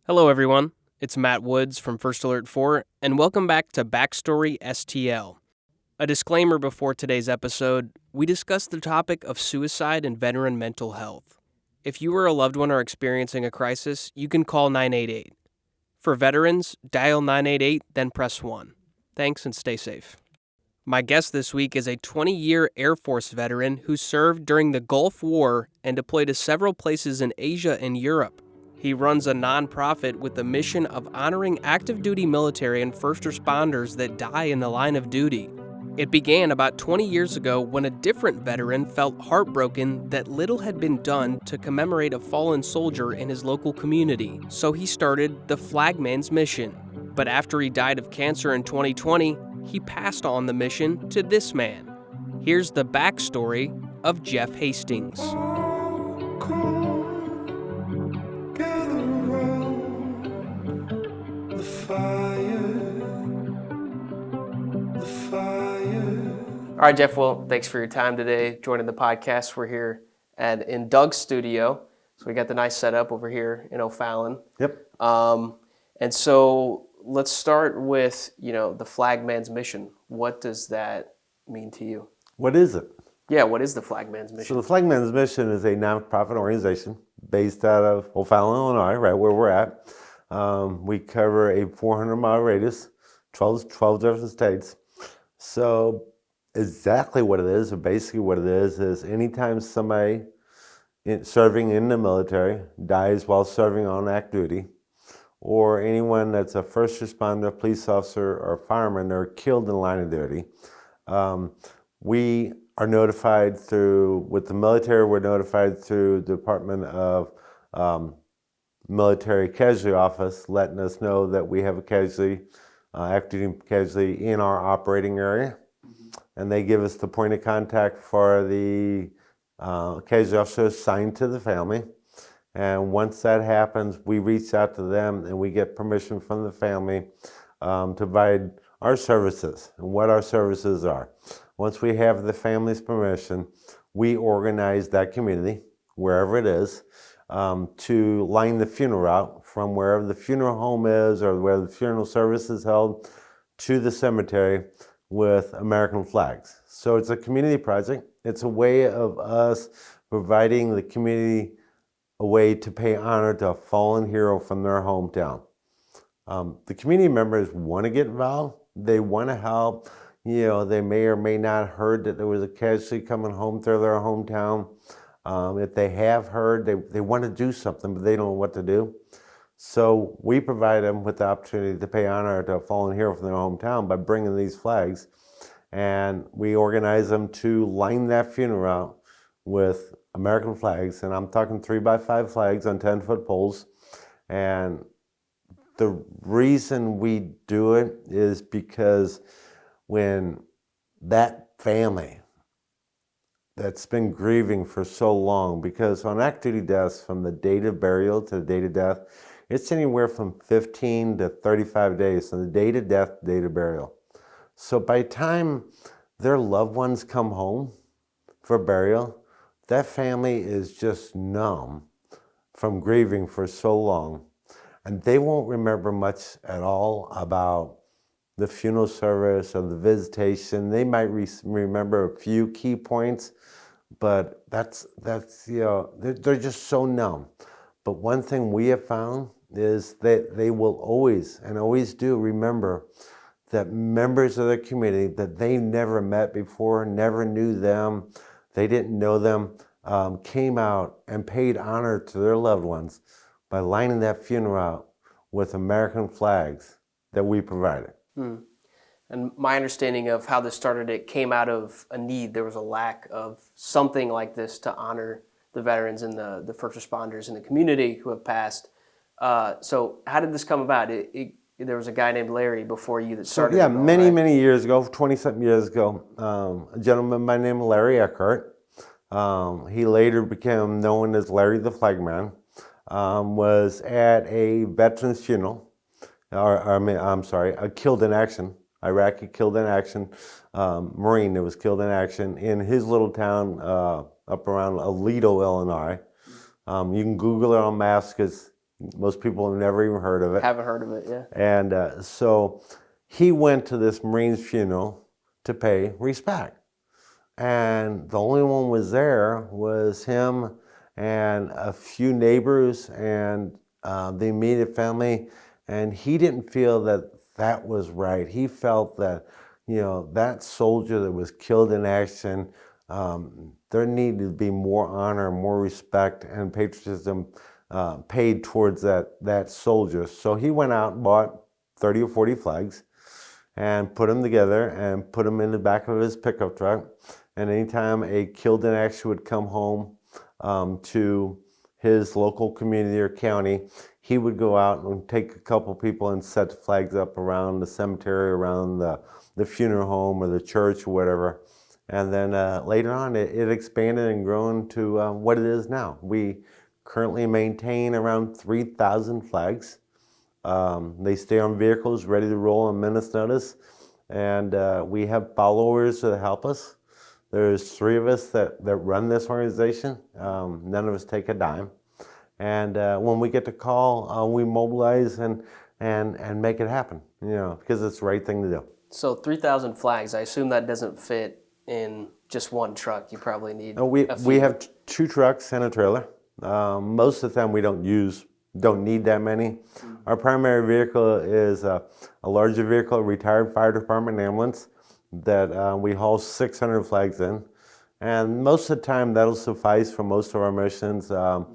Hello, everyone. It's Matt Woods from First Alert 4, and welcome back to Backstory STL. A disclaimer before today's episode, we discuss the topic of suicide and veteran mental health. If you or a loved one are experiencing a crisis, you can call 988. For veterans, dial 988, then press 1. Thanks and stay safe. My guest this week is a 20-year Air Force veteran who served during the Gulf War and deployed to several places in Asia and Europe. He runs a nonprofit with the mission of honoring active duty military and first responders that die in the line of duty. It began about 20 years ago when a different veteran felt heartbroken that little had been done to commemorate a fallen soldier in his local community, so he started the Flagman's mission. But after he died of cancer in 2020, he passed on the mission to this man. Here's the backstory of Jeff Hastings. All right, Jeff, well, thanks for your time today, joining the podcast. We're here in Doug's studio, so we got the nice setup over here in O'Fallon. Yep. And so let's start with, the Flagman's mission. What does that mean to you? What is it? Yeah, what is the Flagman's mission? So the Flagman's mission is a nonprofit organization based out of O'Fallon, Illinois, right where we're at. We cover a 400-mile radius, 12 different states. So exactly what it is, or basically what it is anytime somebody serving in the military dies while serving on active duty, or anyone that's a first responder, police officer, or fireman, they're killed in the line of duty, we are notified with the military, we're notified through the Department of Military Casualty Office, letting us know that we have a casualty, active duty casualty in our operating area. And they give us the point of contact for the casualty officer assigned to the family. And once that happens, we reach out to them and we get permission from the family to provide our services and what our services are. Once we have the family's permission, we organize that community, wherever it is, to line the funeral route from wherever the funeral home is or where the funeral service is held to the cemetery with American flags. So it's a community project. It's a way of us providing the community a way to pay honor to a fallen hero from their hometown. The community members want to get involved. They want to help. They may or may not have heard that there was a casualty coming home through their hometown. If they have heard, they want to do something, but they don't know what to do. So we provide them with the opportunity to pay honor to a fallen hero from their hometown by bringing these flags. And we organize them to line that funeral route with American flags. And I'm talking 3x5 flags on 10-foot poles. And the reason we do it is because when that family that's been grieving for so long, because on active duty deaths, from the date of burial to the date of death, it's anywhere from 15 to 35 days from the date of death to the date of burial. So by the time their loved ones come home for burial, that family is just numb from grieving for so long. And they won't remember much at all about the funeral service or the visitation. They might remember a few key points, but that's they're just so numb. But one thing we have found is that they will always do remember that members of their community that they never met before, never knew them, they didn't know them, came out and paid honor to their loved ones by lining that funeral out with American flags that we provided. And my understanding of how this started, it came out of a need. There was a lack of something like this to honor the veterans and the first responders in the community who have passed. So how did this come about? There was a guy named Larry before you that started. So, many years ago, 20-something years ago, a gentleman by the name of Larry Eckhart, he later became known as Larry the Flagman, was at a veteran's funeral, a killed in action, Iraqi killed in action, Marine that was killed in action in his little town up around Aledo, Illinois. You can Google it on maps because Most people have never even heard of it. Haven't heard of it, yeah. And so he went to this Marine's funeral to pay respect. And the only one was there was him and a few neighbors and the immediate family. And he didn't feel that that was right. He felt that, that soldier that was killed in action, there needed to be more honor, more respect, and patriotism paid towards that soldier. So he went out and bought 30 or 40 flags and put them together and put them in the back of his pickup truck. And anytime a killed in action would come home to his local community or county, he would go out and take a couple people and set the flags up around the cemetery, around the funeral home or the church or whatever. And then later on, it expanded and grown to what it is now. We currently maintain around 3,000 flags. They stay on vehicles ready to roll on minute's notice. And we have followers that help us. There's 3 of us that run this organization. None of us take a dime. And when we get the call, we mobilize and make it happen, because it's the right thing to do. So 3,000 flags, I assume that doesn't fit in just one truck. You probably need we have 2 trucks and a trailer. Most of the time we don't need that many. Our primary vehicle is a larger vehicle, a retired fire department ambulance that we haul 600 flags in. And most of the time that'll suffice for most of our missions, 4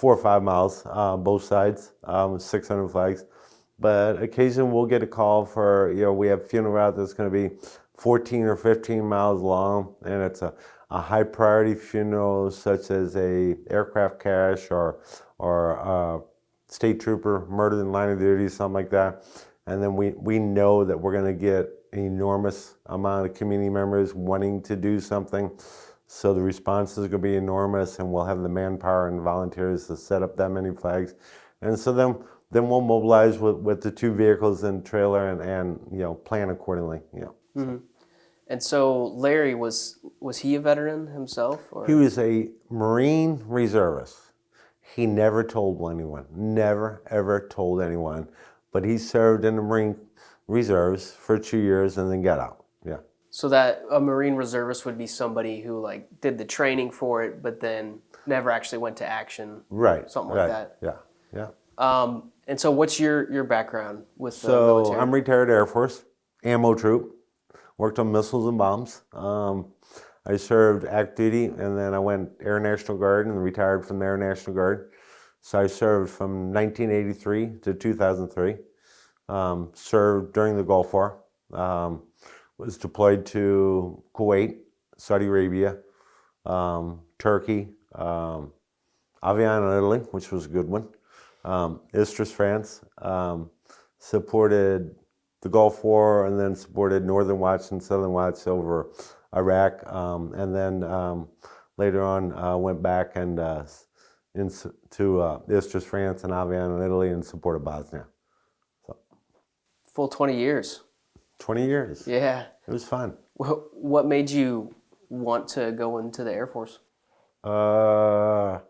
or 5 miles, both sides, 600 flags. But occasionally we'll get a call for, we have funeral route that's going to be 14 or 15 miles long, and it's a high priority funeral such as a aircraft crash or state trooper murdered in line of duty, something like that. And then we know that we're going to get an enormous amount of community members wanting to do something. So the response is going to be enormous, and we'll have the manpower and volunteers to set up that many flags. And so then we'll mobilize with the 2 vehicles and trailer and plan accordingly. Mm-hmm. And so Larry, was he a veteran himself? Or? He was a Marine reservist. He never told anyone, never ever told anyone, but he served in the Marine Reserves for 2 years and then got out. Yeah. So that a Marine reservist would be somebody who did the training for it, but then never actually went to action. Right. Something like that. Yeah. And so what's your background with the military? So I'm retired Air Force, ammo troop, worked on missiles and bombs. I served active duty, and then I went Air National Guard and retired from the Air National Guard. So I served from 1983 to 2003. Served during the Gulf War. Was deployed to Kuwait, Saudi Arabia, Turkey, Aviano, Italy, which was a good one. Istres, France. Supported the Gulf War, and then supported Northern Watch and Southern Watch over Iraq, and then later on went back and to Istres, France, and Aviano, Italy, and supported Bosnia. So. Full 20 years. 20 years. Yeah. It was fun. What made you want to go into the Air Force? Wow.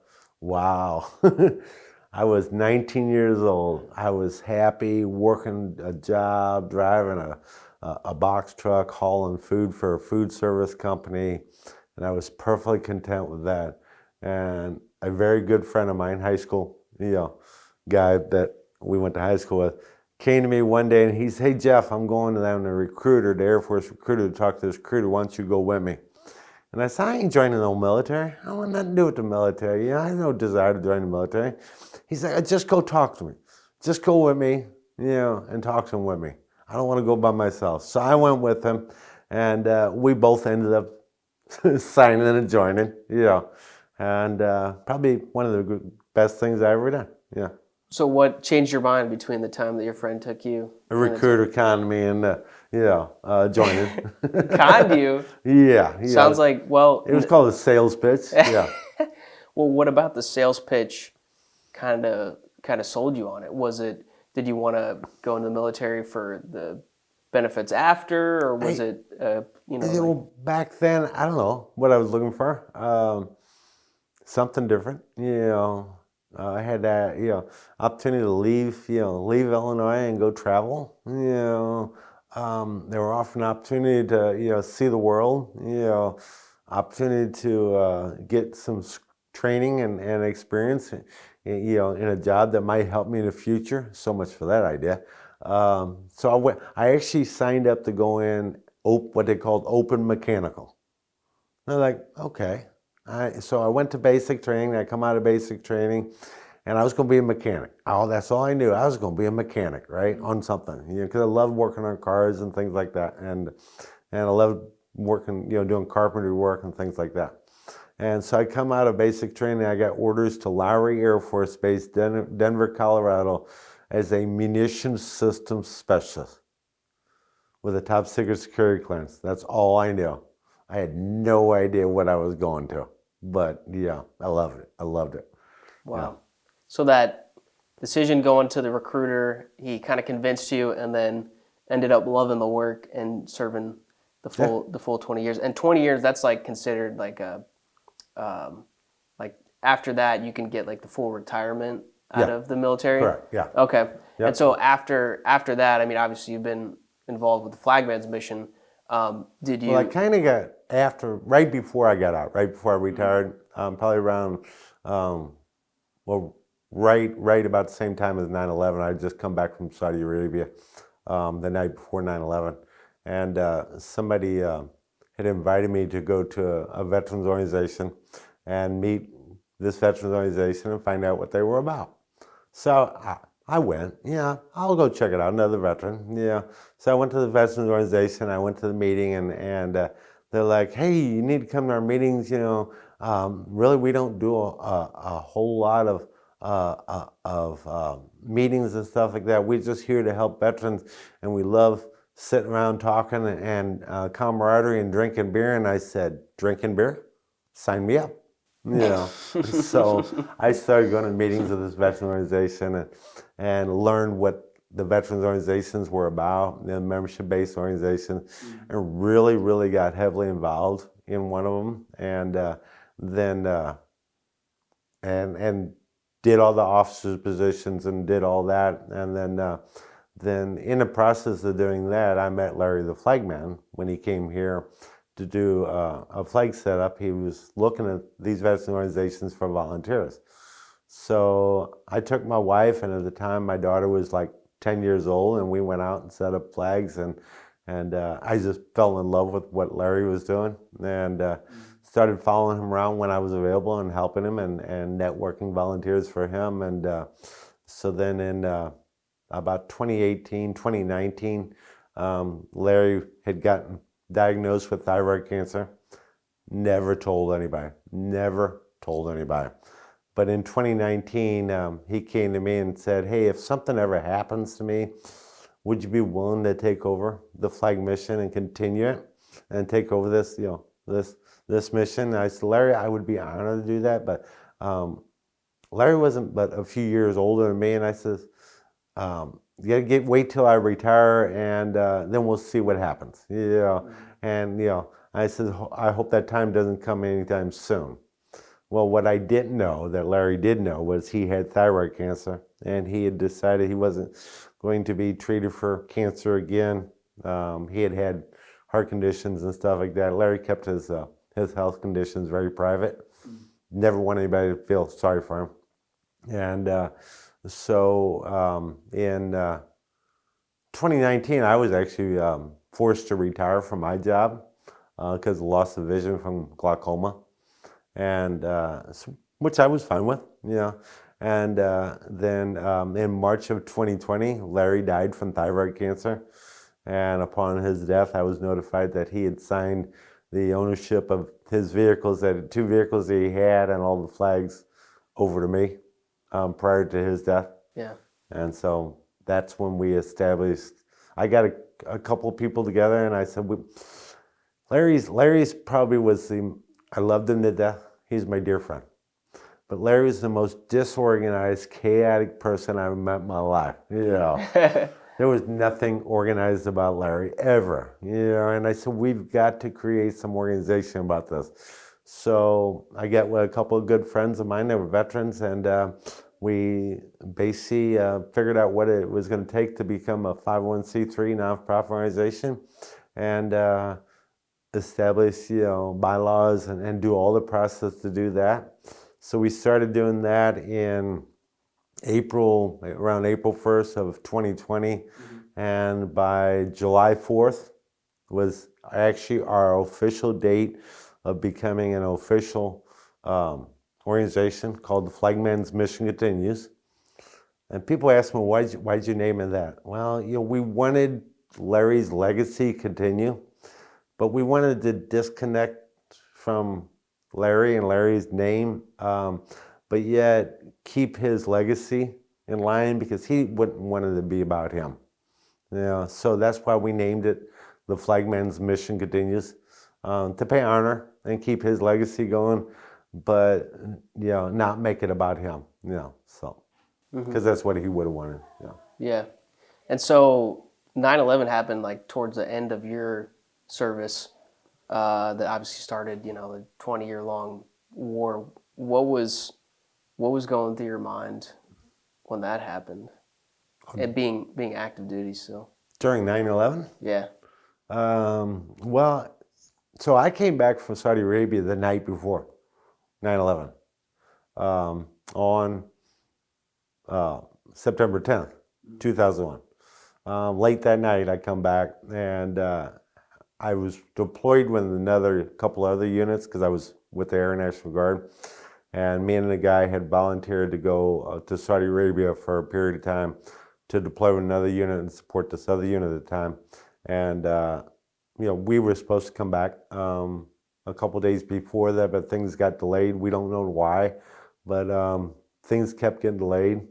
I was 19 years old. I was happy working a job, driving a box truck, hauling food for a food service company, and I was perfectly content with that. And a very good friend of mine, high school, guy that we went to high school with, came to me one day and he said, "Hey Jeff, I'm going to them, the recruiter, the Air Force recruiter, to talk to this recruiter. Why don't you go with me?" And I said, "I ain't joining no military. I want nothing to do with the military. I have no desire to join the military." He's like, "Just go talk to me. Just go with me, and talk to him with me. I don't want to go by myself." So I went with him, and we both ended up signing and joining, and probably one of the best things I ever done. Yeah. So what changed your mind between the time that your friend took you? A recruiter conned me and, joining. Conned you? Yeah. Sounds like, well... It was called a sales pitch, yeah. Well, what about the sales pitch kind of sold you on it? Did you want to go into the military for the benefits after, or was it, back then, I don't know what I was looking for. Something different, I had that, opportunity to leave Illinois and go travel. They were offering opportunity to, see the world. Opportunity to get some training and experience. In a job that might help me in the future. So much for that idea. So I actually signed up to go in what they called open mechanical. And I was like, okay. So I went to basic training. I come out of basic training, and I was going to be a mechanic. Oh, that's all I knew. I was going to be a mechanic, right, on something. Because I loved working on cars and things like that, and I loved working, doing carpentry work and things like that. And so I come out of basic training. I got orders to Lowry Air Force Base, Denver, Colorado, as a munitions systems specialist with a top secret security clearance. That's all I knew. I had no idea what I was going to, but yeah, I loved it. I loved it. Wow. Yeah. So that decision going to the recruiter, he kind of convinced you, and then ended up loving the work and serving the full 20 years. And 20 years, that's like considered like a like after that you can get like the full retirement out of the military. Correct. Yeah. Okay. Yep. And so after that, I mean, obviously you've been involved with the Flagman's mission. Did you? Well, I kind of got right before I got out, right before I retired, probably around, right about the same time as 9/11. I had just come back from Saudi Arabia the night before 9/11, and somebody had invited me to go to a veterans organization and meet this veterans organization and find out what they were about. So I went, I'll go check it out, another veteran, So I went to the veterans organization, I went to the meeting, and they're like, hey, you need to come to our meetings, really we don't do a whole lot of meetings and stuff like that. We're just here to help veterans, and we love sitting around talking and camaraderie and drinking beer. And I said, drinking beer? Sign me up. So I started going to meetings of this veterans organization and learned what the veterans organizations were about, the membership-based organizations, and really got heavily involved in one of them, and then did all the officers' positions and did all that, and then in the process of doing that, I met Larry the Flagman when he came here to do a flag setup. He was looking at these veteran organizations for volunteers. So I took my wife, and at the time my daughter was like 10 years old, and we went out and set up flags, and I just fell in love with what Larry was doing, and started following him around when I was available and helping him and networking volunteers for him. And so then in about 2018, 2019, Larry had gotten diagnosed with thyroid cancer. Never told anybody. But in 2019, he came to me and said, hey, if something ever happens to me, would you be willing to take over the flag mission and continue it and take over this, this mission? And I said, Larry, I would be honored to do that. But Larry wasn't but a few years older than me. And I said, you gotta wait till I retire, and then we'll see what happens. And I said, I hope that time doesn't come anytime soon. Well, what I didn't know that Larry did know was he had thyroid cancer, and he had decided he wasn't going to be treated for cancer again. He had had heart conditions and stuff like that. Larry kept his health conditions very private. Never wanted anybody to feel sorry for him. And so in 2019, I was actually forced to retire from my job because of loss of vision from glaucoma, and which I was fine with, And then in March of 2020, Larry died from thyroid cancer, and upon his death, I was notified that he had signed the ownership of his vehicles, that 2 vehicles that he had, and all the flags over to me prior to his death. Yeah. And so that's when we established. I got a couple of people together, and I said, Larry's probably was I loved him to death. He's my dear friend. But Larry was the most disorganized, chaotic person I've met in my life. There was nothing organized about Larry ever. And I said, we've got to create some organization about this. So I got with a couple of good friends of mine that were veterans, and we basically figured out what it was going to take to become a 501c3 nonprofit organization, and establish, bylaws and do all the process to do that. So we started doing that in around April 1st of 2020, and by July 4th was actually our official date of becoming an official organization called the Flagman's Mission Continues. And people ask me, why'd you name it that? Well, we wanted Larry's legacy continue, but we wanted to disconnect from Larry and Larry's name, but yet keep his legacy in line, because he wouldn't want it to be about him. So that's why we named it the Flagman's Mission Continues, to pay honor and keep his legacy going, but not make it about him. So because that's what he would have wanted. Yeah. And so 9/11 happened like towards the end of your service. That obviously started, the 20-year-long war. What was going through your mind when that happened? And being active duty still. During 9/11? Yeah. Well, so I came back from Saudi Arabia the night before 9/11, on September 10th, 2001. Late that night, I come back, and I was deployed with another couple other units because I was with the Air National Guard, and me and the guy had volunteered to go to Saudi Arabia for a period of time to deploy with another unit and support this other unit at the time. And we were supposed to come back a couple days before that, but things got delayed. We don't know why, but things kept getting delayed.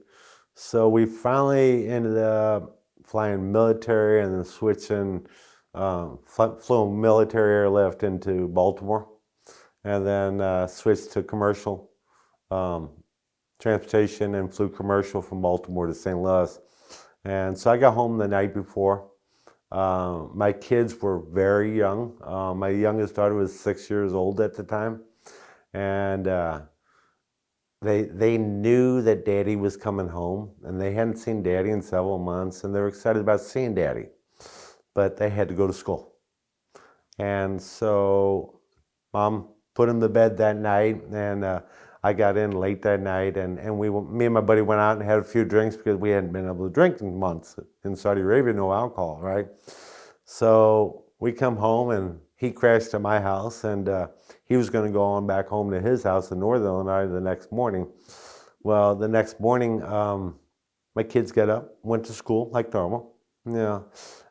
So we finally ended up flying military and then switching, flew military airlift into Baltimore, and then switched to commercial transportation and flew commercial from Baltimore to St. Louis. And so I got home the night before. My kids were very young. My youngest daughter was 6 years old at the time, and they knew that Daddy was coming home, and they hadn't seen Daddy in several months, and they were excited about seeing Daddy, but they had to go to school. And so Mom put him to bed that night, and I got in late that night, and me and my buddy went out and had a few drinks because we hadn't been able to drink in months. In Saudi Arabia, no alcohol, right? So we come home, and he crashed at my house, and he was going to go on back home to his house in Northern Illinois the next morning. Well, the next morning, my kids got up, went to school like normal,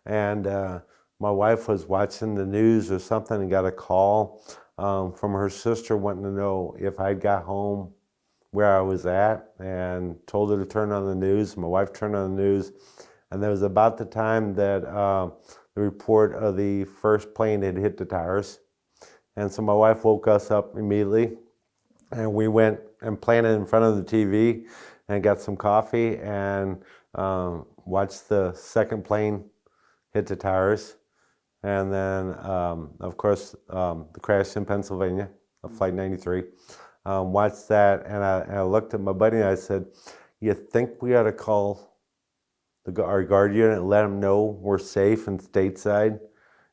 and my wife was watching the news or something and got a call from her sister wanting to know if I got home, where I was at, and told her to turn on the news. My wife turned on the news, and that was about the time that the report of the first plane had hit the towers. And so my wife woke us up immediately, and we went and planted in front of the TV and got some coffee and watched the second plane hit the towers. And then, of course, the crash in Pennsylvania, Flight 93. Watched that, and I looked at my buddy and I said, "You think we ought to call our guard unit and let them know we're safe and stateside?"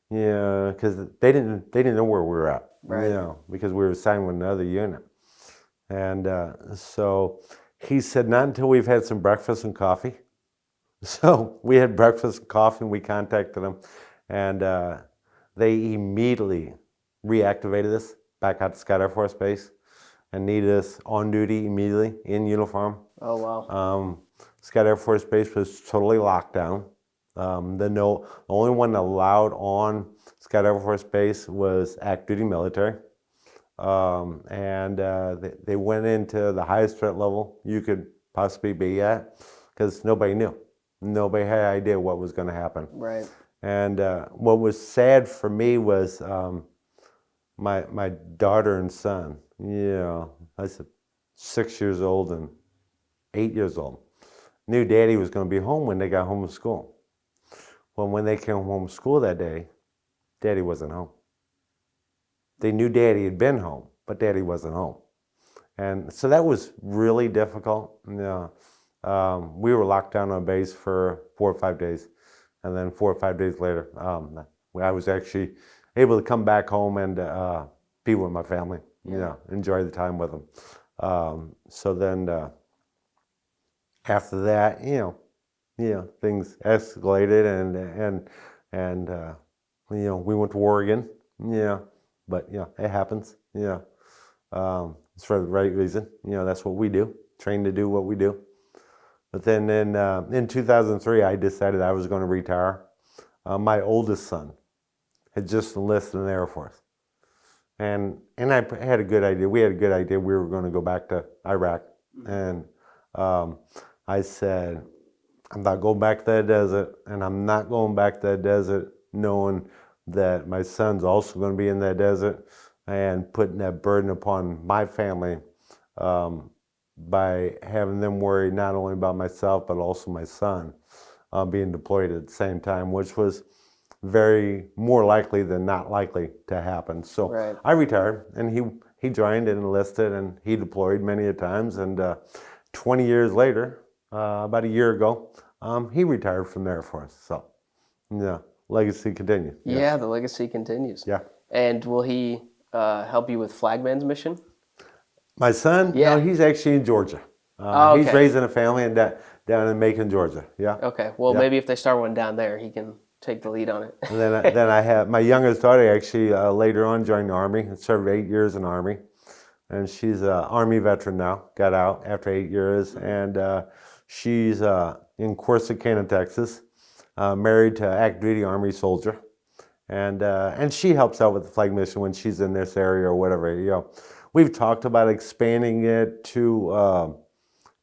Because they didn't know where we were at, right? Because we were assigned with another unit. And so he said, "Not until we've had some breakfast and coffee." So we had breakfast and coffee, and we contacted them. And they immediately reactivated us back out to Scott Air Force Base and needed us on duty immediately in uniform. Oh, wow. Scott Air Force Base was totally locked down. The only one allowed on Scott Air Force Base was active duty military. And they went into the highest threat level you could possibly be at because nobody knew. Nobody had an idea what was going to happen. Right. And what was sad for me was my daughter and son. I said 6 years old and 8 years old. Knew Daddy was going to be home when they got home from school. Well, when they came home from school that day, Daddy wasn't home. They knew Daddy had been home, but Daddy wasn't home. And so that was really difficult. We were locked down on base for 4 or 5 days. And then 4 or 5 days later, I was actually able to come back home and be with my family, enjoy the time with them. So then after that, things escalated and we went to war again. But it happens. It's for the right reason. That's what we do. Trained to do what we do. But then in 2003, I decided I was going to retire. My oldest son had just enlisted in the Air Force. And I had a good idea. We had a good idea we were going to go back to Iraq. And I said, I'm not going back to that desert, and I'm not going back to that desert knowing that my son's also going to be in that desert and putting that burden upon my family by having them worry not only about myself but also my son being deployed at the same time, which was very more likely than not likely to happen. So Right. I retired, and he joined and enlisted, and he deployed many a times. And 20 years later, about a year ago, he retired from the Air Force. So, legacy continues. Yeah, the legacy continues. Yeah. And will he help you with Flagman's mission? My son? Yeah. No, he's actually in Georgia. Oh, okay. He's raising a family down in Macon, Georgia. Yeah. Okay. Well, Yeah. maybe if they start one down there, he can take the lead on it. And then I have my youngest daughter actually later on joined the Army and served 8 years in the Army. And she's an Army veteran now, got out after 8 years. And she's in Corsicana, Texas, married to active duty Army soldier. And she helps out with the flag mission when she's in this area or whatever. We've talked about expanding it to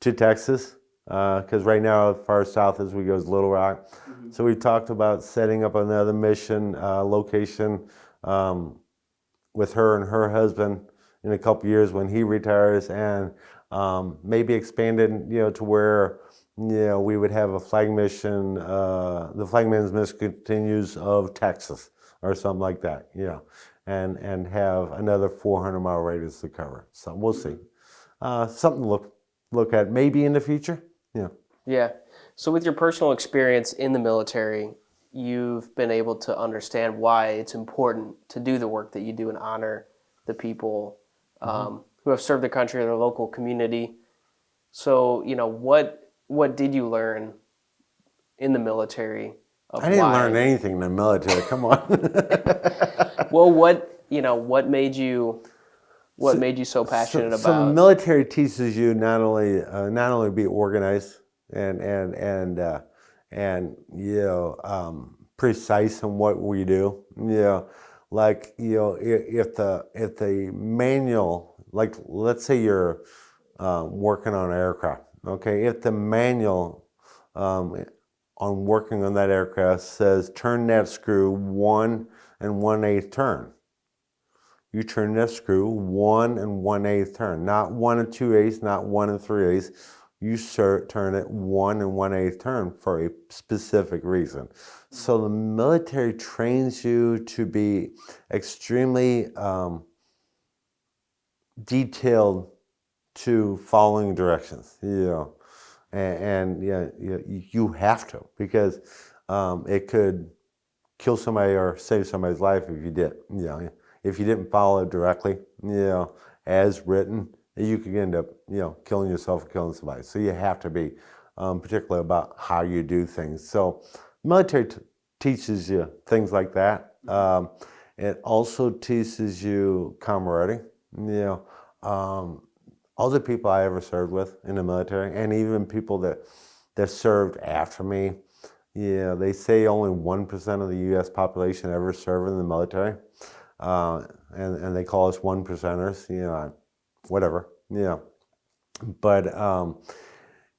Texas. Because right now, as far south as we go is Little Rock. Mm-hmm. So we've talked about setting up another mission location with her and her husband in a couple years when he retires, and maybe expanded, to where, we would have a flag mission, the Flagman's mission continues of Texas or something like that, and have another 400-mile radius to cover. So we'll see. Something to look at maybe in the future. Yeah. So with your personal experience in the military, you've been able to understand why it's important to do the work that you do and honor the people who have served the country or their local community. So, what did you learn in the military of I didn't why? learn anything in the military. Come on. Well, what made you so passionate about? So the military teaches you not only be organized and precise in what we do. Like if the manual, like let's say you're working on an aircraft. Okay, if the manual on working on that aircraft says turn that screw 1 1/8 turn. You turn that screw 1 1/8 turn, not 1 2/8, not 1 3/8. You turn it 1 1/8 turn for a specific reason. So the military trains you to be extremely detailed to following directions. And you have to, because it could kill somebody or save somebody's life if you did. If you didn't follow it directly, as written, you could end up, killing yourself or killing somebody. So you have to be particular about how you do things. So military teaches you things like that. It also teaches you camaraderie. All the people I ever served with in the military, and even people that served after me, they say only 1% of the U.S. population ever served in the military. And they call us 1%ers, whatever, But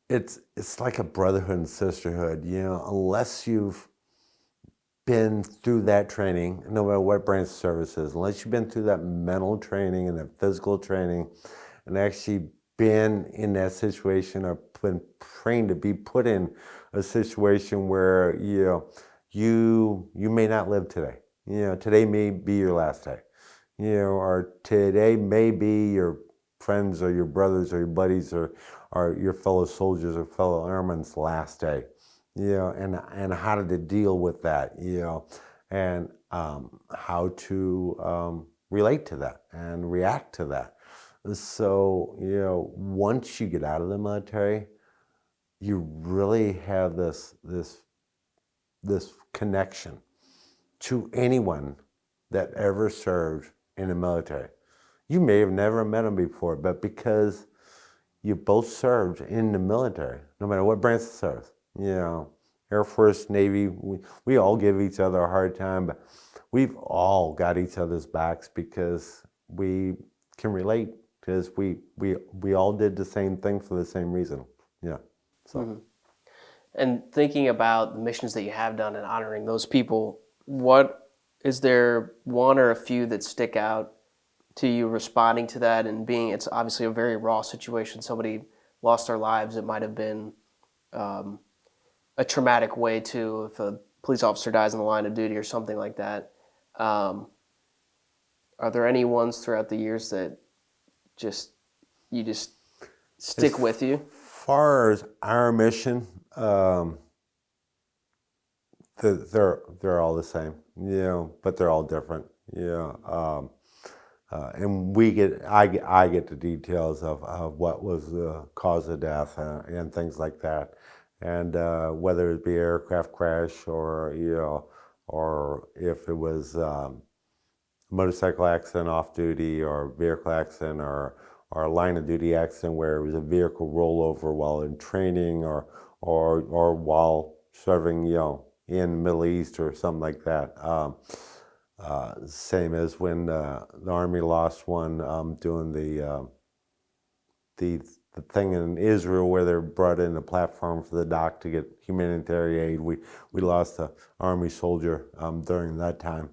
it's like a brotherhood and sisterhood, unless you've been through that training, no matter what branch of service is, unless you've been through that mental training and that physical training, and actually been in that situation or been trained to be put in a situation where you may not live today. Today may be your last day. or today may be your friends or your brothers or your buddies or your fellow soldiers or fellow airmen's last day, and how to deal with that, and how to relate to that and react to that. So, once you get out of the military, you really have this connection to anyone that ever served in the military. You may have never met them before, but because you both served in the military, no matter what branch of service, Air Force, Navy, we all give each other a hard time, but we've all got each other's backs because we can relate, because we all did the same thing for the same reason. Yeah. So. Mm-hmm. And thinking about the missions that you have done and honoring those people, what is there one or a few that stick out to you responding to that and it's obviously a very raw situation. Somebody lost their lives. It might have been a traumatic way too, if a police officer dies in the line of duty or something like that. Are there any ones throughout the years that you just stick with you? As far as our mission, they're all the same, but they're all different, and I get the details of what was the cause of death and things like that, and whether it be aircraft crash or or if it was motorcycle accident off duty or vehicle accident or a line of duty accident where it was a vehicle rollover while in training or while serving in the Middle East or something like that. Same as when the Army lost one doing the thing in Israel where they brought in a platform for the dock to get humanitarian aid. We lost an Army soldier during that time.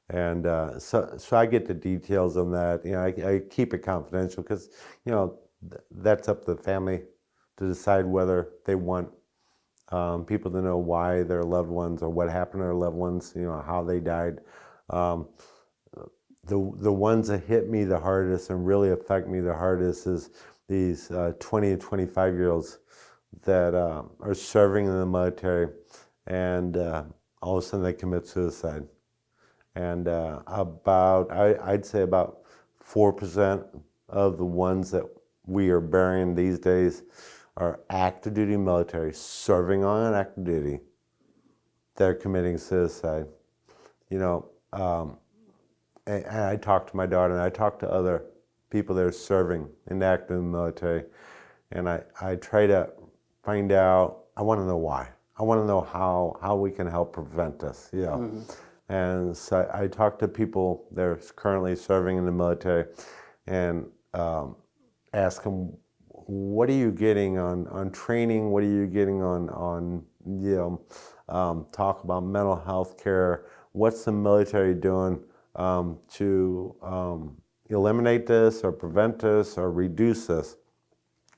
And so I get the details on that. I keep it confidential because, that's up to the family to decide whether they want people to know why their loved ones or what happened to their loved ones, how they died. The ones that hit me the hardest and really affect me the hardest is these 20 and 25-year-olds that are serving in the military, and all of a sudden they commit suicide. And I'd say about 4% of the ones that we are burying these days are active duty military, serving on active duty. They're committing suicide. And I talk to my daughter, and I talk to other people that are serving in the active military, and I try to find out. I want to know why. I want to know how we can help prevent this. Mm-hmm. And so I talk to people that are currently serving in the military, and ask them, what are you getting on training? What are you getting on talk about mental health care? What's the military doing to eliminate this or prevent this or reduce this?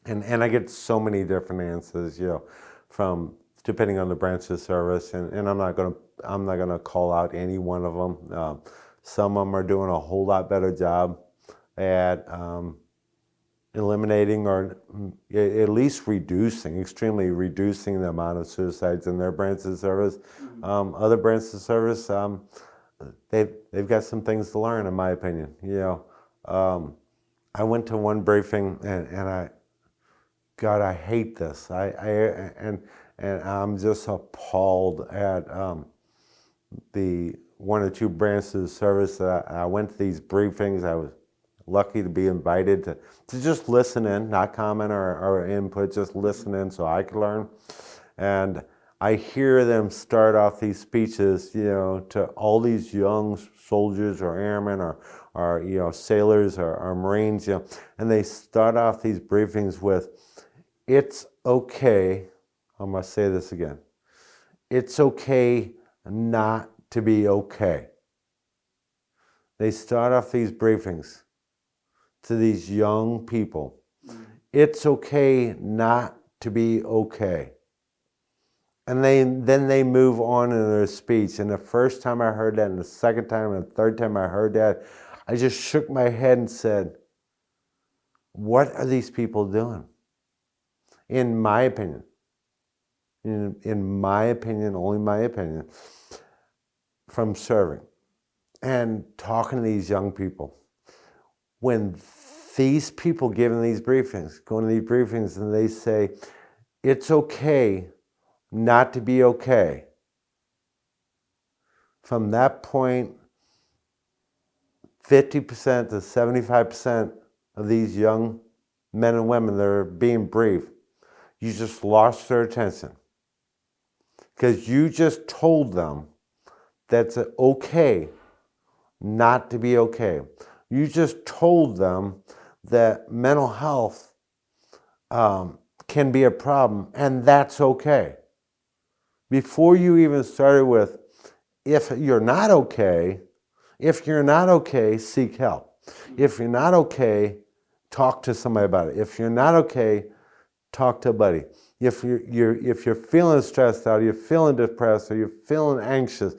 And I get so many different answers, from depending on the branch of service, and I'm not gonna call out any one of them. Some of them are doing a whole lot better job at eliminating or at least extremely reducing the amount of suicides in their branch of service. Mm-hmm. Other branches of service, they've got some things to learn, in my opinion. I went to one briefing and I hate this. And I'm just appalled at the one or two branches of service that I went to these briefings. I was lucky to be invited to just listen in, not comment or input, just listen in so I could learn. And I hear them start off these speeches, to all these young soldiers or airmen or sailors or Marines, and they start off these briefings with, "It's okay," I'm going to say this again, "it's okay not to be okay." They start off these briefings to these young people. It's okay not to be okay. And then they move on in their speech. And the first time I heard that, and the second time and the third time I heard that, I just shook my head and said, what are these people doing? In my opinion, in my opinion, only my opinion, from serving and talking to these young people, when these people giving these briefings, going to these briefings, and they say, it's okay not to be okay. From that point, 50% to 75% of these young men and women that are being briefed, you just lost their attention. Because you just told them that's okay not to be okay. You just told them that mental health can be a problem, and that's okay. Before you even started with, if you're not okay, seek help. If you're not okay, talk to somebody about it. If you're not okay, talk to a buddy. If you're feeling stressed out, you're feeling depressed, or you're feeling anxious,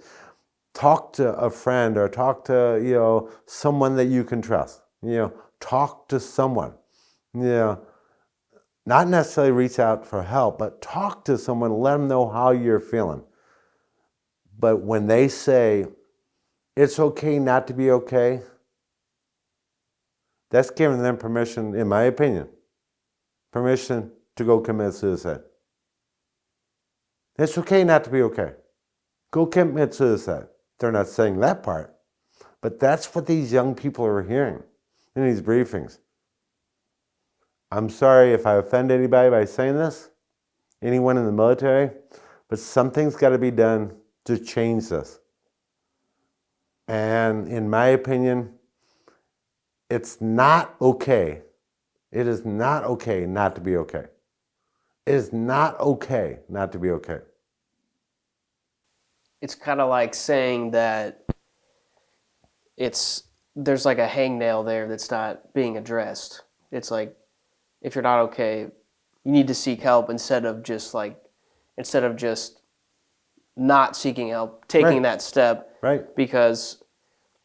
talk to a friend or talk to someone that you can trust. Talk to someone. Not necessarily reach out for help, but talk to someone, let them know how you're feeling. But when they say, it's okay not to be okay, that's giving them permission, in my opinion, permission to go commit suicide. It's okay not to be okay. Go commit suicide. They're not saying that part, but that's what these young people are hearing in these briefings. I'm sorry if I offend anybody by saying this, anyone in the military, but something's got to be done to change this. And in my opinion, it's not okay. It is not okay not to be okay. It is not okay not to be okay. It's kind of like saying that there's like a hangnail there that's not being addressed. It's like, if you're not okay, you need to seek help instead of just not seeking help, taking that step. Right. Because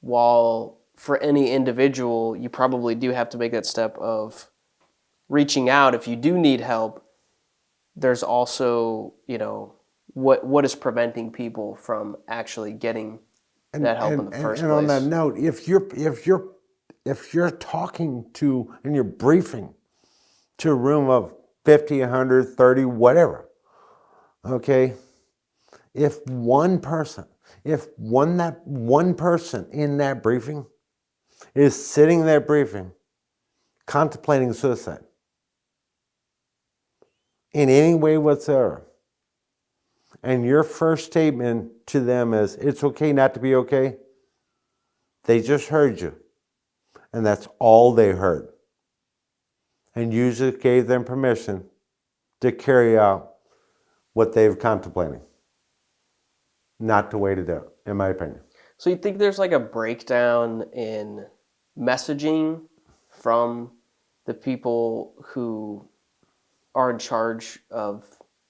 while for any individual, you probably do have to make that step of reaching out if you do need help, there's also, what is preventing people from actually getting that help in the first place. And on that note, if you're talking to, and you're briefing to a room of 50, 100, 30, whatever, okay? If one person in that briefing is sitting in that briefing contemplating suicide in any way whatsoever, and your first statement to them is, it's okay not to be okay, they just heard you. And that's all they heard. And you just gave them permission to carry out what they've contemplating. Not the way to do it, in my opinion. So you think there's like a breakdown in messaging from the people who are in charge of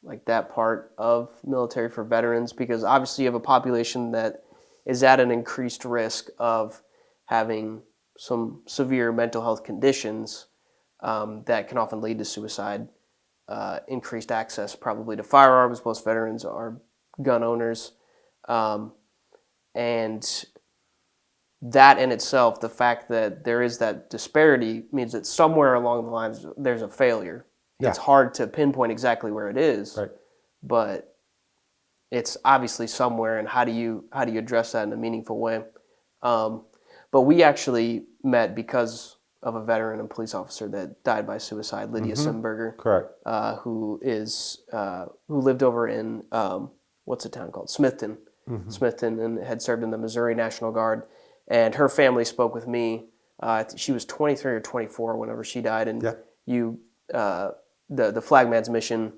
like that part of military for veterans? Because obviously you have a population that is at an increased risk of having some severe mental health conditions that can often lead to suicide, increased access probably to firearms. Most veterans are gun owners. And that in itself, the fact that there is that disparity means that somewhere along the lines there's a failure. Yeah. It's hard to pinpoint exactly where it is, right, but it's obviously somewhere. And how do you address that in a meaningful way? But we actually met because of a veteran and police officer that died by suicide, Lydia Simberger, correct, who lived over in what's a town called Smithton. Smithton, and had served in the Missouri National Guard. And her family spoke with me. She was 23 or 24 whenever she died. And the Flagman's mission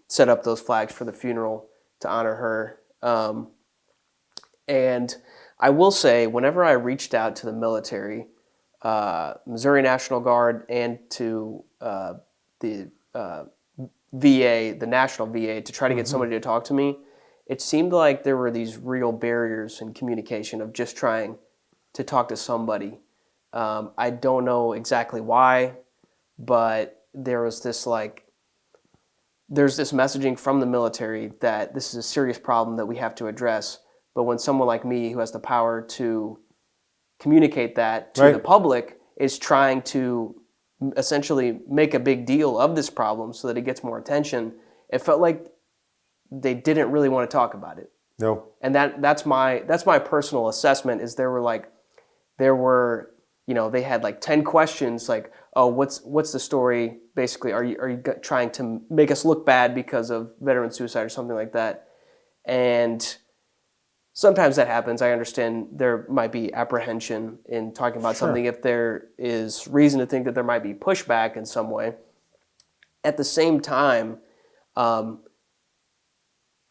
set up those flags for the funeral to honor her. And I will say, whenever I reached out to the military, Missouri National Guard, and to the VA, the National VA, to try to get somebody to talk to me, it seemed like there were these real barriers in communication of just trying to talk to somebody. I don't know exactly why, but there's this messaging from the military that this is a serious problem that we have to address. But when someone like me, who has the power to communicate that to the public, is trying to essentially make a big deal of this problem so that it gets more attention, it felt like they didn't really want to talk about it. No. And that's my personal assessment. Is they had like 10 questions, like, oh, what's the story? Basically, are you trying to make us look bad because of veteran suicide or something like that? And sometimes that happens. I understand there might be apprehension in talking about something if there is reason to think that there might be pushback in some way. At the same time,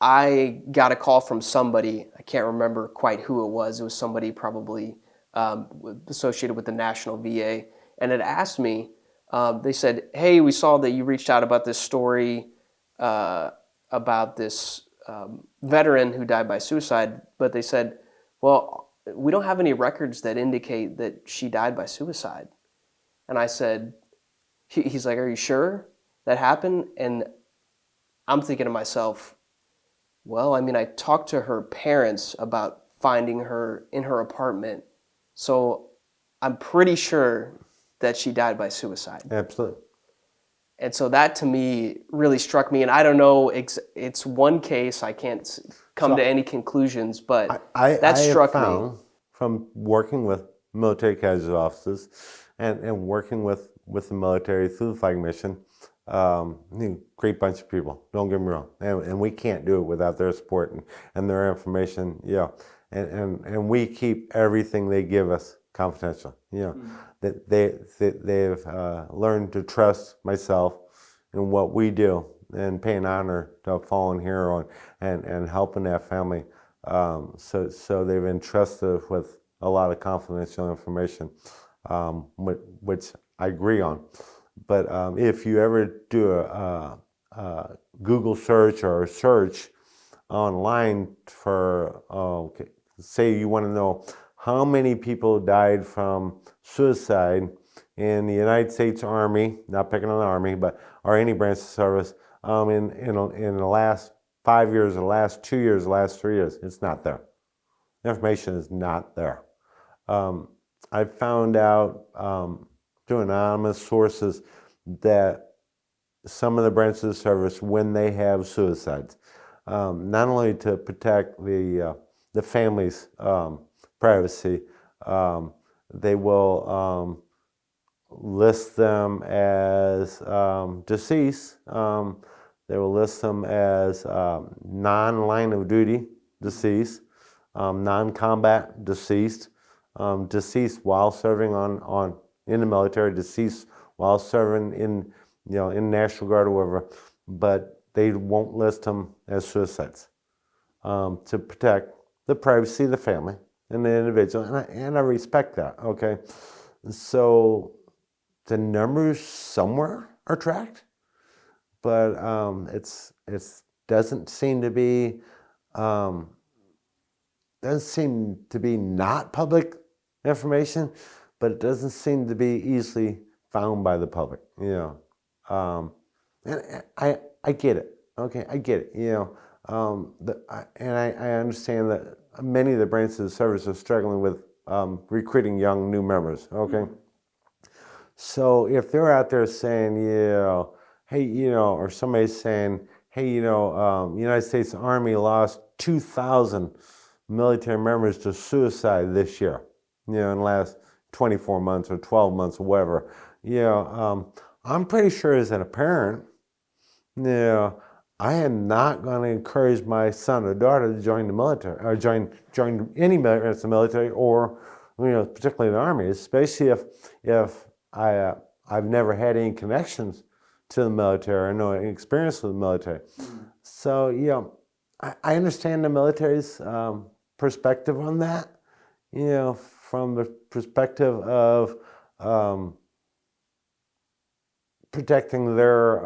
I got a call from somebody. I can't remember quite who it was. It was somebody probably associated with the National VA, and it asked me. They said, "Hey, we saw that you reached out about this story about this veteran who died by suicide," but they said, "Well, we don't have any records that indicate that she died by suicide." And I said, "He's like, are you sure that happened?" And I'm thinking to myself, well, I mean, I talked to her parents about finding her in her apartment, so I'm pretty sure that she died by suicide. Absolutely. And so that to me really struck me. And I don't know, it's one case. I can't come to any conclusions, but that struck me. From working with military casualty officers and working with the military through the flag mission, great bunch of people, don't get me wrong. And we can't do it without their support and their information. Yeah. And we keep everything they give us confidential. That they've learned to trust myself in what we do and paying honor to a fallen hero and helping that family. So they've entrusted us with a lot of confidential information, which I agree on. But if you ever do a Google search or a search online for, say you want to know how many people died from suicide in the United States Army, not picking on the Army, or any branch of service, in the last 5 years, the last 2 years, the last 3 years, it's not there. The information is not there. I found out through anonymous sources that some of the branches of service, when they have suicides, not only to protect the family's privacy, they will list them as deceased. They will list them as non-line of duty deceased, non-combat deceased, deceased while serving in the military, deceased while serving in National Guard or whatever, but they won't list them as suicides to protect the privacy of the family and the individual, and I respect that. Okay, so the numbers somewhere are tracked, but it doesn't seem to be not public information, but it doesn't seem to be easily found by the public. And I get it. Okay, I get it. And I understand that many of the branches of service are struggling with recruiting young new members. Okay, so if they're out there saying, hey, or somebody's saying, hey, United States Army lost 2,000 military members to suicide this year, in the last 24 months or 12 months or whatever. I'm pretty sure as a parent, I am not going to encourage my son or daughter to join the military or join any military or, particularly the Army, especially if I've never had any connections to the military or no experience with the military. So, I understand the military's perspective on that, from the perspective of protecting their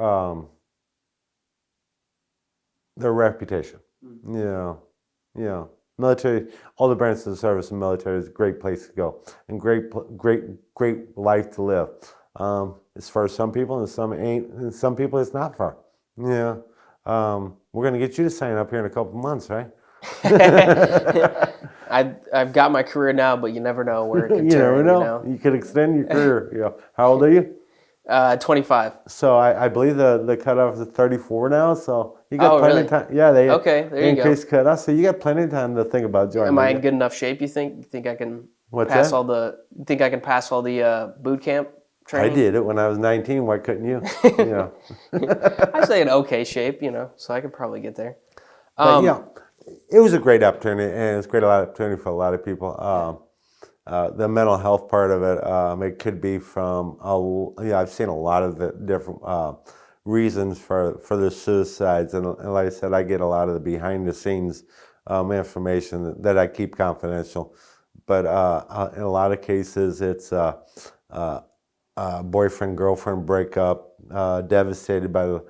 reputation. Military, all the branches of service in the military is a great place to go and great life to live. It's for some people and some ain't, and some people it's not for. Yeah. We're gonna get you to sign up here in a couple months, right? I've got my career now, but you never know where it could You never turn. know. You could extend your career. How old are you? 25. So I believe the cutoff is 34 now. So you got Oh, plenty really? of time. Yeah, they Okay, there you go. increased cutoff. So you got plenty of time to think about joining. Am I in good enough shape? You think? You think I can What's pass that? all the? You think I can pass all the boot camp I training? did it when I was 19. Why couldn't you? I say in okay shape, so I could probably get there. But it was a great opportunity, and it's a great opportunity for a lot of people. The mental health part of it, it could be from, I've seen a lot of the different reasons for the suicides, and like I said, I get a lot of the behind the scenes information that I keep confidential. But in a lot of cases, it's boyfriend girlfriend breakup, devastated by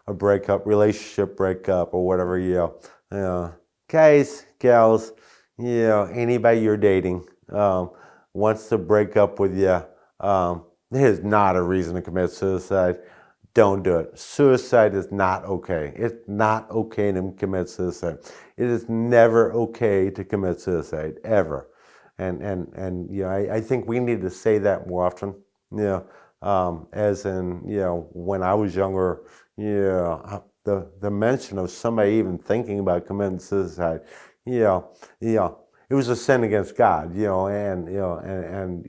a breakup, relationship breakup, or whatever. Guys, gals, anybody you're dating wants to break up with you. It is not a reason to commit suicide. Don't do it. Suicide is not okay. It's not okay to commit suicide. It is never okay to commit suicide, ever. And I think we need to say that more often. As in, when I was younger, the mention of somebody even thinking about committing suicide, it was a sin against God, and in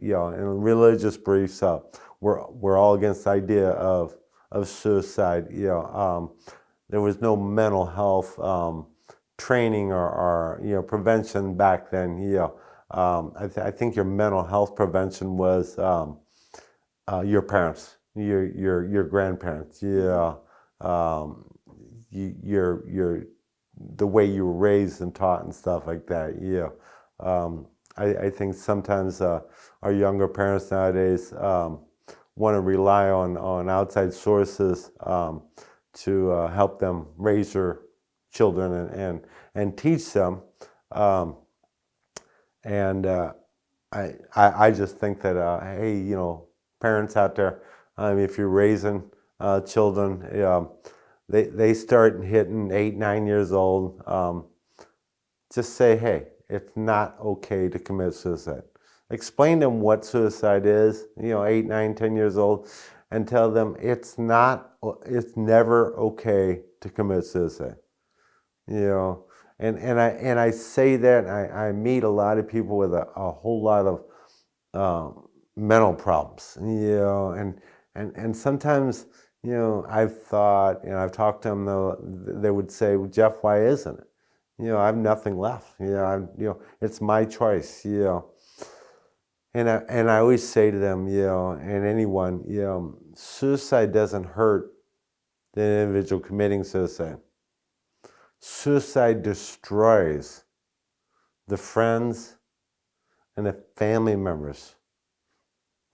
religious beliefs, we're all against the idea of suicide. There was no mental health training or prevention back then. I think your mental health prevention was your parents, your grandparents, the way you were raised and taught and stuff like that. I think sometimes our younger parents nowadays want to rely on outside sources to help them raise their children and teach them. I just think that hey, parents out there, if you're raising children, they start hitting 8, 9 years old. Just say, hey, it's not okay to commit suicide. Explain to them what suicide is, 8, 9, 10 years old, and tell them it's never okay to commit suicide. And I say that, I meet a lot of people with a whole lot of mental problems, and sometimes, I've thought, I've talked to them, though, they would say, well, Jeff, why isn't it? I have nothing left. It's my choice. And I always say to them, and anyone, suicide doesn't hurt the individual committing suicide. Suicide destroys the friends and the family members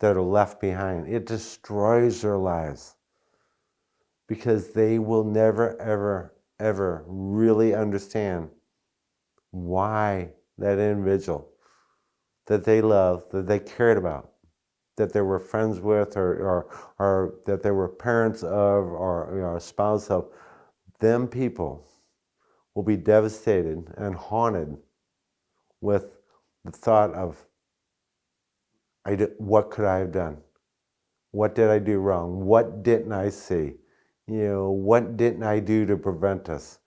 that are left behind. It destroys their lives because they will never, ever, ever really understand why that individual that they loved, that they cared about, that they were friends with, or that they were parents of, or a spouse of, them people will be devastated and haunted with the thought of, what could I have done? What did I do wrong? What didn't I see? What didn't I do to prevent us?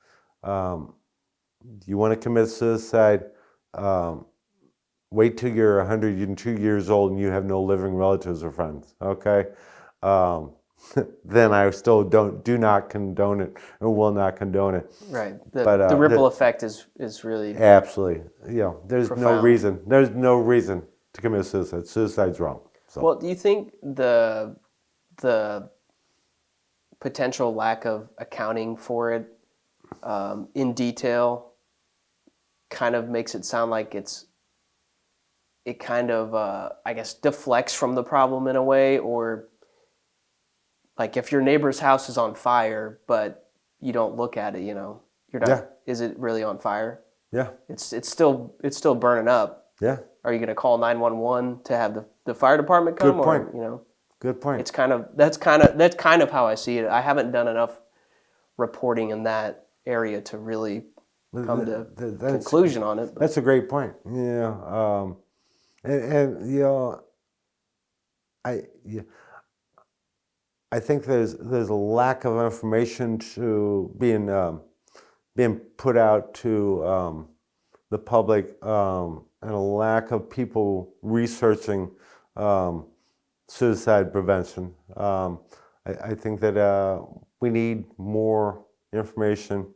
You want to commit suicide? Wait till you're 102 years old and you have no living relatives or friends. Okay, then I still do not condone it and will not condone it. Right. The ripple effect is really absolutely. There's profound. no reason to commit suicide. Suicide's wrong. So. Well, do you think the potential lack of accounting for it in detail kind of makes it sound like it kind of I guess deflects from the problem in a way, or like if your neighbor's house is on fire but you don't look at it, You're not. Yeah. Is it really on fire? Yeah. It's still burning up. Yeah. Are you going to call 911 to have the fire department come? Good point. Or Good point. it's that's kind of how I see it. I haven't done enough reporting in that area to really come to conclusion on it. That's a great point. Yeah. And I think there's a lack of information to being put out to the public, and a lack of people researching suicide prevention. I think that we need more information,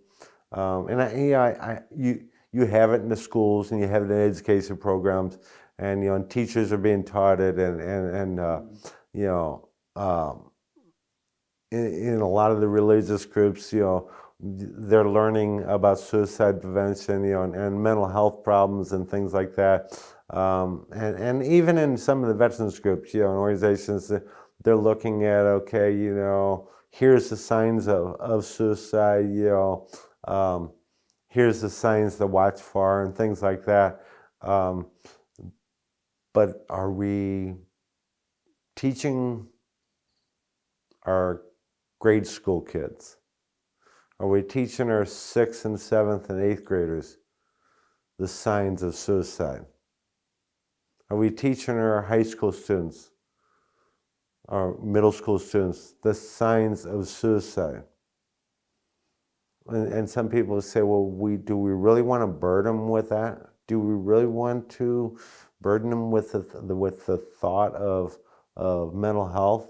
and you have it in the schools, and you have it in education programs, and and teachers are being taught it, and in a lot of the religious groups, they're learning about suicide prevention, and mental health problems and things like that. And even in some of the veterans groups, and organizations, they're looking at, okay, here's the signs of suicide, here's the signs to watch for and things like that. But are we teaching our grade school kids? Are we teaching our 6th and 7th and 8th graders the signs of suicide? Are we teaching our high school students, our middle school students, the signs of suicide? And some people say, well, do we really want to burden them with that? Do we really want to burden them with the thought of mental health?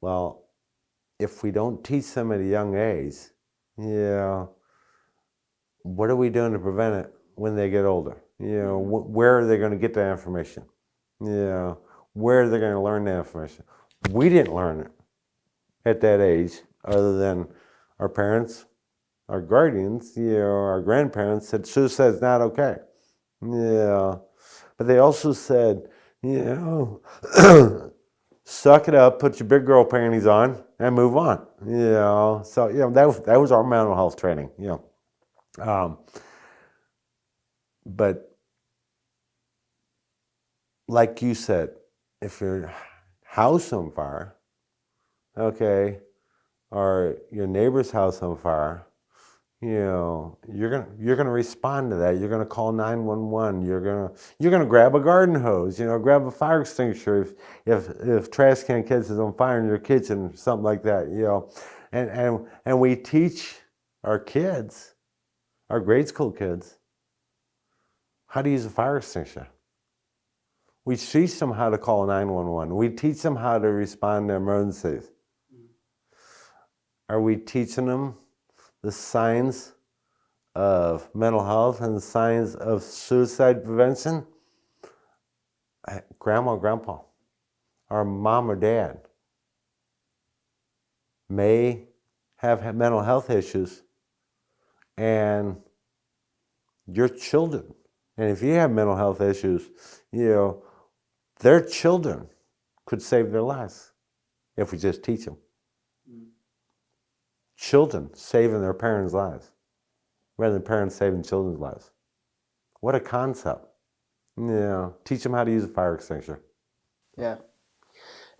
Well, if we don't teach them at a young age, what are we doing to prevent it when they get older? Where are they going to get that information? Where are they going to learn that information? We didn't learn it at that age, other than our parents, our guardians, our grandparents said suicide is not okay. But they also said, suck it up, put your big girl panties on, and move on. So that was our mental health training. But like you said, if your house on fire, okay, or your neighbor's house on fire, you're gonna respond to that. You're gonna call 911. You're gonna grab a garden hose. Grab a fire extinguisher if trash can kids is on fire in your kitchen, something like that. And we teach our kids, our grade school kids, how to use a fire extinguisher. We teach them how to call 911. We teach them how to respond to emergencies. Are we teaching them the signs of mental health and the signs of suicide prevention? Grandma, grandpa, our mom or dad may have mental health issues, and your children, and if you have mental health issues, their children could save their lives if we just teach them. Children saving their parents' lives rather than parents saving children's lives. What a concept. Teach them how to use a fire extinguisher. Yeah.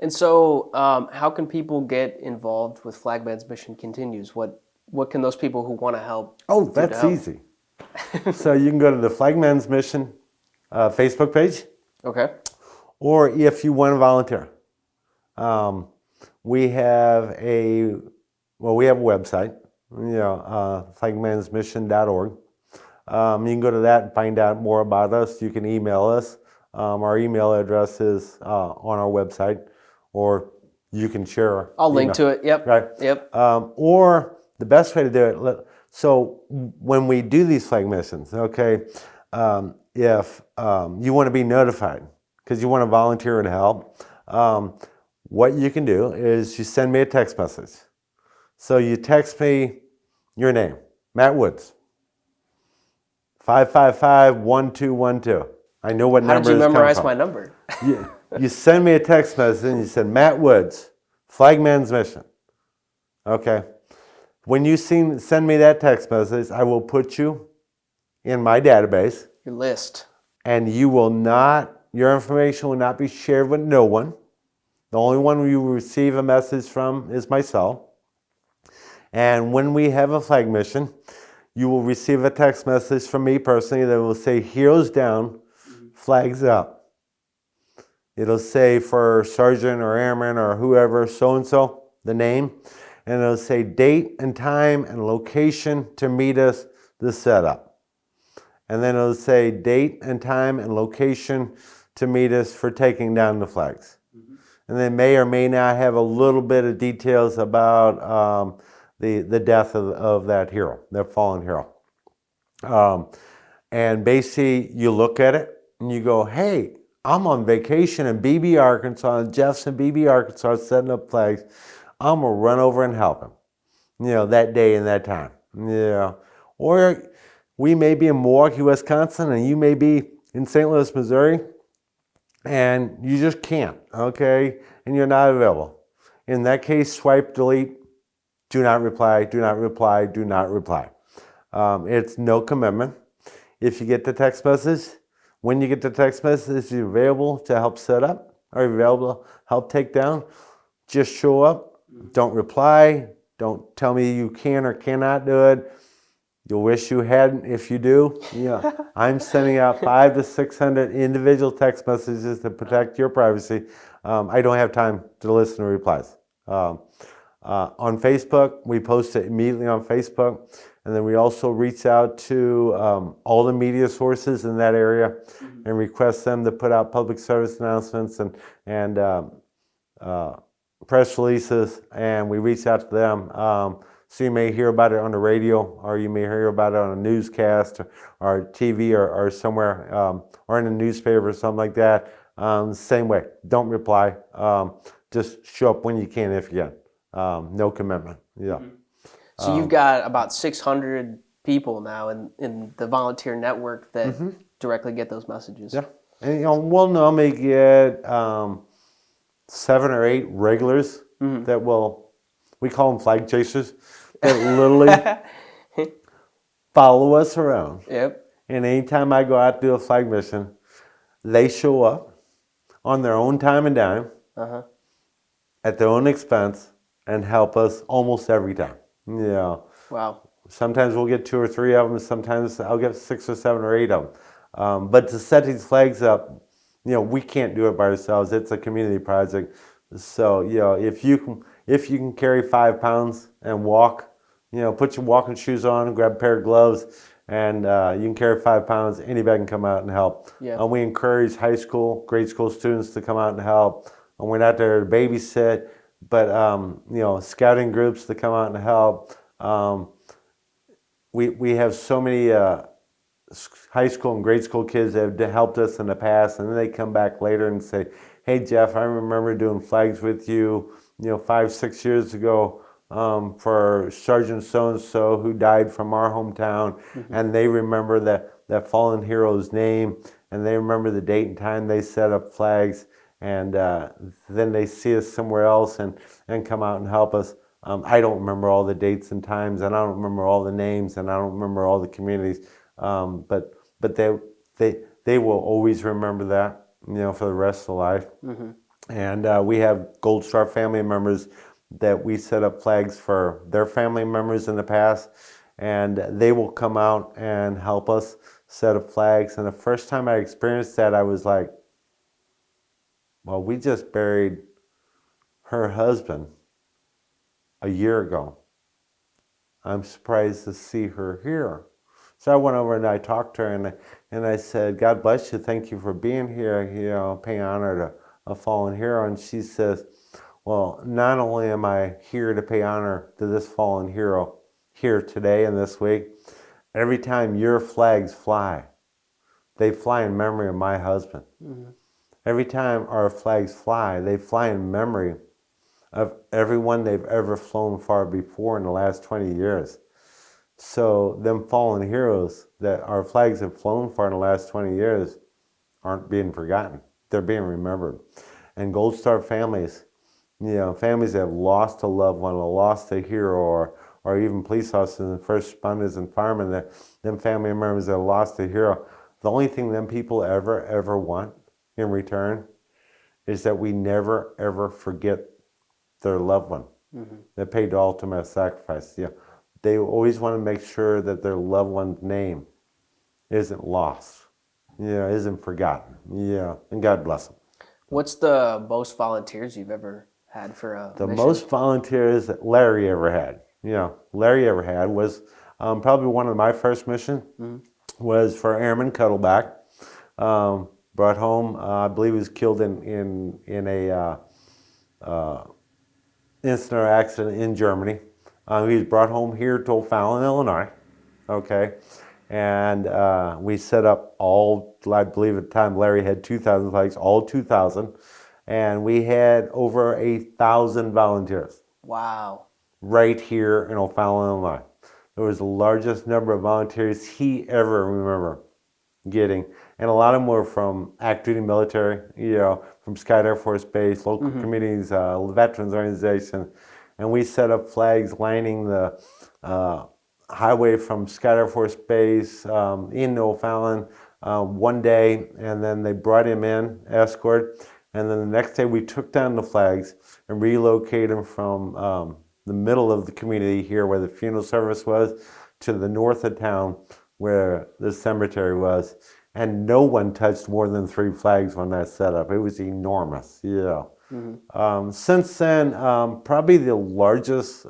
And so how can people get involved with Flagman's Mission Continues? What can those people who want to help do? That's easy. So you can go to the Flagman's Mission Facebook page. Okay. Or if you want to volunteer. We have a website, flagmansmission.org. You can go to that and find out more about us. You can email us. Our email address is on our website, or you can share. I'll link to it. Yep. Right. Yep. Or the best way to do it. So when we do these flag missions, okay, if you want to be notified because you want to volunteer and help, what you can do is you send me a text message. So you text me your name, Matt Woods, 555-1212. I know what number is coming from. How did you memorize my number? You send me a text message and you said, Matt Woods, Flagman's Mission. Okay. When you send me that text message, I will put you in my database. Your list. And your information will not be shared with no one. The only one you will receive a message from is myself. And when we have a flag mission, you will receive a text message from me personally that will say, heroes down, flags up. It'll say for sergeant or airman or whoever, so-and-so, the name. And it'll say date and time and location to meet us to set up. And then it'll say date and time and location to meet us for taking down the flags. And they may or may not have a little bit of details about the death of that hero, that fallen hero. And basically, you look at it and you go, hey, I'm on vacation in BB, Arkansas, and Jeff's in BB, Arkansas setting up flags. I'm going to run over and help him, that day and that time. Or we may be in Milwaukee, Wisconsin, and you may be in St. Louis, Missouri, and you just can't, okay? And you're not available. In that case, swipe, delete, do not reply, do not reply, do not reply. It's no commitment. If you get the text message, when you get the text message, you're available to help set up or available to help take down, just show up, don't reply, don't tell me you can or cannot do it. You'll wish you hadn't if you do. I'm sending out 500 to 600 individual text messages to protect your privacy. I don't have time to listen to replies. On Facebook, we post it immediately on Facebook. And then we also reach out to all the media sources in that area and request them to put out public service announcements and press releases. And we reach out to them. So you may hear about it on the radio, or you may hear about it on a newscast or TV or somewhere, or in a newspaper or something like that. Same way, don't reply. Just show up when you can if you can. No commitment. Yeah. So you've got about 600 people now in the volunteer network that directly get those messages. Yeah. And we'll normally get 7 or 8 regulars that we call them flag chasers, that literally follow us around. Yep. And anytime I go out to do a flag mission, they show up on their own time and dime, at their own expense, and help us almost every time. Wow. Sometimes we'll get 2 or 3 of them. Sometimes I'll get 6 or 7 or 8 of them. But to set these flags up, we can't do it by ourselves. It's a community project. So if you can carry 5 pounds and walk, put your walking shoes on, grab a pair of gloves, and you can carry 5 pounds. Anybody can come out and help. Yeah. We encourage high school, grade school students to come out and help. And we're not there to babysit, but scouting groups to come out and help. We have so many high school and grade school kids that have helped us in the past, and then they come back later and say, hey Jeff, I remember doing flags with you 5, 6 years ago for Sergeant so-and-so who died from our hometown, and they remember that fallen hero's name, and they remember the date and time they set up flags, and then they see us somewhere else and come out and help us. I don't remember all the dates and times, and I don't remember all the names, and I don't remember all the communities, but they will always remember that, for the rest of their life. And we have Gold Star family members that we set up flags for their family members in the past, and they will come out and help us set up flags. And the first time I experienced that, I was like, well, we just buried her husband a year ago. I'm surprised to see her here. So I went over and I talked to her and I said, God bless you, thank you for being here, paying honor to a fallen hero. And she says, well, not only am I here to pay honor to this fallen hero here today and this week, every time your flags fly, they fly in memory of my husband. Every time our flags fly, they fly in memory of everyone they've ever flown for before in the last 20 years. So them fallen heroes that our flags have flown for in the last 20 years aren't being forgotten. They're being remembered. And Gold Star families, families that have lost a loved one or lost a hero or or even police officers and first responders and firemen, them family members that lost a hero, the only thing them people ever want in return is that we never, ever forget their loved one that paid the ultimate sacrifice. They always want to make sure that their loved one's name isn't lost, isn't forgotten. And God bless them. What's the most volunteers you've ever had for a The mission? most volunteers that Larry ever had, was probably one of my first missions was for Airman Cuddleback. Brought home, I believe he was killed in a incident or accident in Germany. He was brought home here to O'Fallon, Illinois. Okay. And we set up I believe at the time Larry had 2,000 flags, all 2,000. And we had over 1,000 volunteers. Wow. Right here in O'Fallon, Illinois. It was the largest number of volunteers he ever remember getting. And a lot of them were from active duty military, from Scott Air Force Base, local communities, veterans organizations. And we set up flags lining the highway from Scott Air Force Base in O'Fallon one day, and then they brought him in, escort, and then the next day we took down the flags and relocated them from the middle of the community here where the funeral service was to the north of town where the cemetery was, and no one touched more than 3 flags on that setup. It was enormous, Since then, probably the largest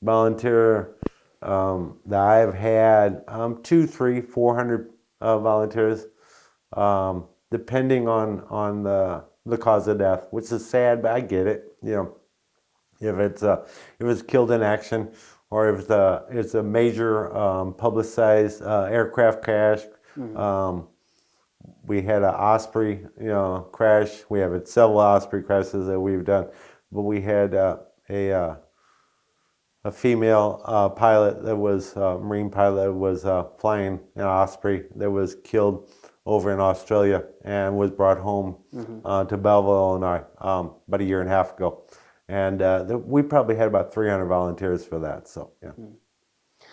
volunteer that I've had 200, 300, 400 volunteers, depending on the cause of death, which is sad, but I get it. If it's killed in action, or if it's a major publicized aircraft crash. We had an Osprey, crash. We have several Osprey crashes that we've done, but we had a female pilot that was Marine pilot that was flying an Osprey that was killed over in Australia and was brought home to Belleville, Illinois, about a year and a half ago. And we probably had about 300 volunteers for that. So,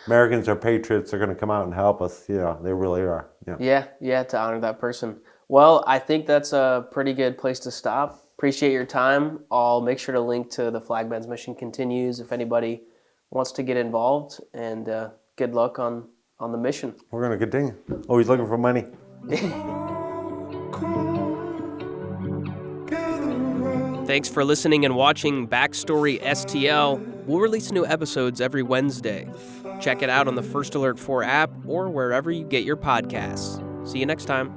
Americans are patriots. They're going to come out and help us. They really are. Yeah, to honor that person. Well, I think that's a pretty good place to stop. Appreciate your time. I'll make sure to link to the Flagman's Mission Continues if anybody wants to get involved, and good luck on the mission. We're going to continue. Always looking for money. Thanks for listening and watching Backstory STL. We'll release new episodes every Wednesday. Check it out on the First Alert 4 app or wherever you get your podcasts. See you next time.